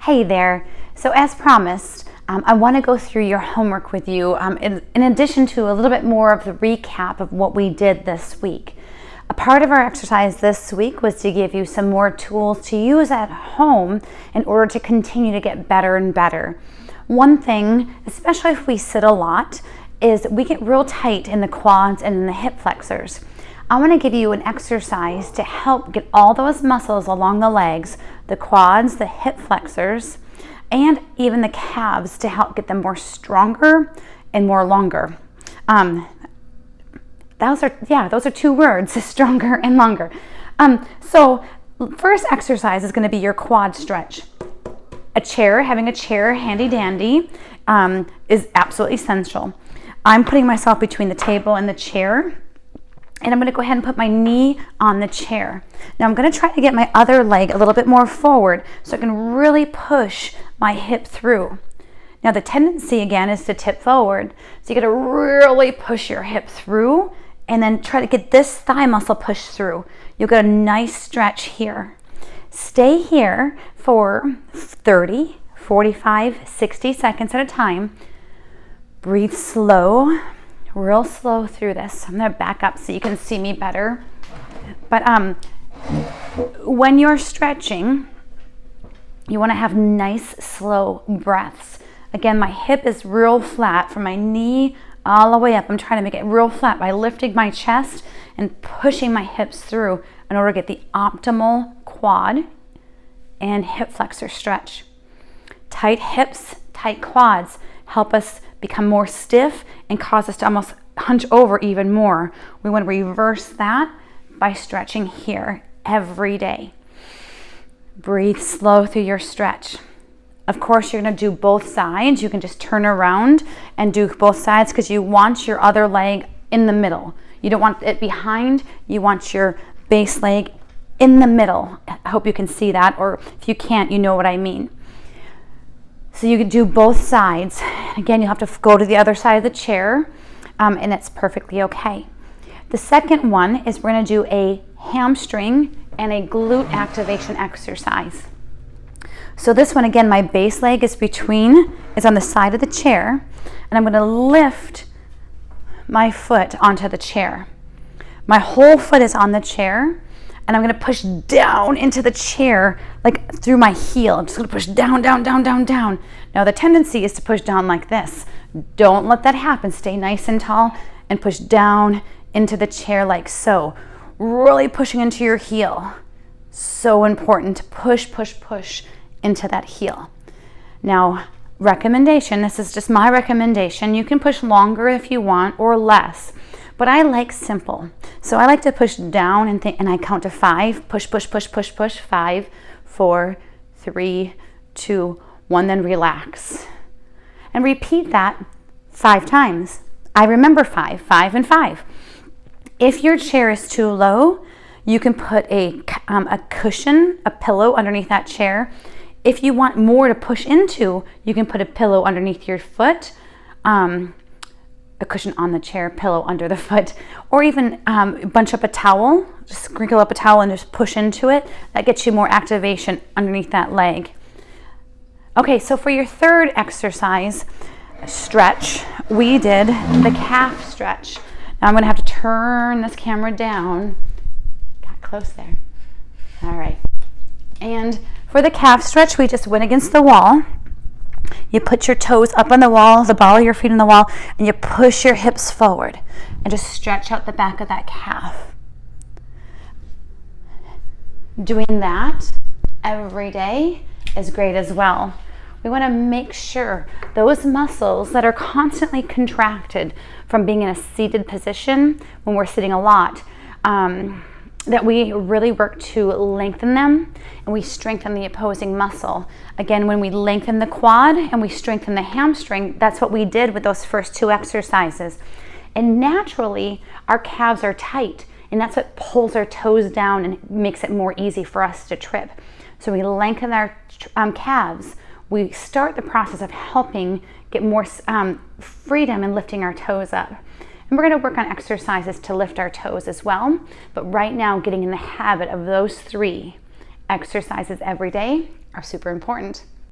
Hey there. So as promised, I want to go through your homework with you in addition to a little bit more of the recap of what we did this week. A part of our exercise this week was to give you some more tools to use at home in order to continue to get better and better. One thing, especially if we sit a lot, is we get real tight in the quads and in the hip flexors. I want to give you an exercise to help get all those muscles along the legs, the quads, the hip flexors, and even the calves to help get them more stronger and more longer. Those are two words, stronger and longer. So first exercise is going to be your quad stretch. Having a chair handy dandy is absolutely essential. I'm putting myself between the table and the chair, and I'm going to go ahead and put my knee on the chair. Now I'm going to try to get my other leg a little bit more forward so I can really push my hip through. Now the tendency again is to tip forward, so you got to really push your hip through and then try to get this thigh muscle pushed through. You'll get a nice stretch here. Stay here for 30, 45, 60 seconds at a time. Breathe slow, real slow through this. I'm going to back up so you can see me better. But when you're stretching, you want to have nice, slow breaths. Again, my hip is real flat from my knee all the way up. I'm trying to make it real flat by lifting my chest and pushing my hips through in order to get the optimal quad and hip flexor stretch. Tight hips, tight quads help us become more stiff and cause us to almost hunch over even more. We want to reverse that by stretching here every day. Breathe slow through your stretch. Of course, you're going to do both sides. You can just turn around and do both sides because you want your other leg in the middle. You don't want it behind. You want your base leg in the middle. I hope you can see that, or if you can't, you know what I mean. So you can do both sides. Again, you'll have to go to the other side of the chair, and it's perfectly okay. The second one is we're going to do a hamstring and a glute activation exercise. So this one, again, my base leg is on the side of the chair, and I'm going to lift my foot onto the chair. My whole foot is on the chair, and I'm going to push down into the chair, like through my heel. I'm just going to push down, down, down, down, down. Now the tendency is to push down like this. Don't let that happen. Stay nice and tall and push down into the chair like so. Really pushing into your heel. So important to push, push, push into that heel. Now, recommendation, this is just my recommendation. You can push longer if you want or less. But I like simple. So I like to push down and I count to 5. Push, push, push, push, push. 5, 4, 3, 2, 1, then relax. And repeat that 5 times. I remember 5, 5, and 5. If your chair is too low, you can put a cushion, a pillow underneath that chair. If you want more to push into, you can put a pillow underneath your foot. A cushion on the chair, pillow under the foot, or even bunch up a towel, just sprinkle up a towel and just push into it. That gets you more activation underneath that leg. Okay, so for your third exercise, stretch, we did the calf stretch. Now I'm gonna have to turn this camera down. Got close there. All right. And for the calf stretch, we just went against the wall. You put your toes up on the wall, the ball of your feet on the wall, and you push your hips forward and just stretch out the back of that calf. Doing that every day is great as well. We want to make sure those muscles that are constantly contracted from being in a seated position when we're sitting a lot, that we really work to lengthen them and we strengthen the opposing muscle. Again, when we lengthen the quad and we strengthen the hamstring, that's what we did with those first 2 exercises. And naturally, our calves are tight, and that's what pulls our toes down and makes it more easy for us to trip. So we lengthen our calves. We start the process of helping get more freedom in lifting our toes up. And we're going to work on exercises to lift our toes as well. But right now, getting in the habit of those 3 exercises every day are super important.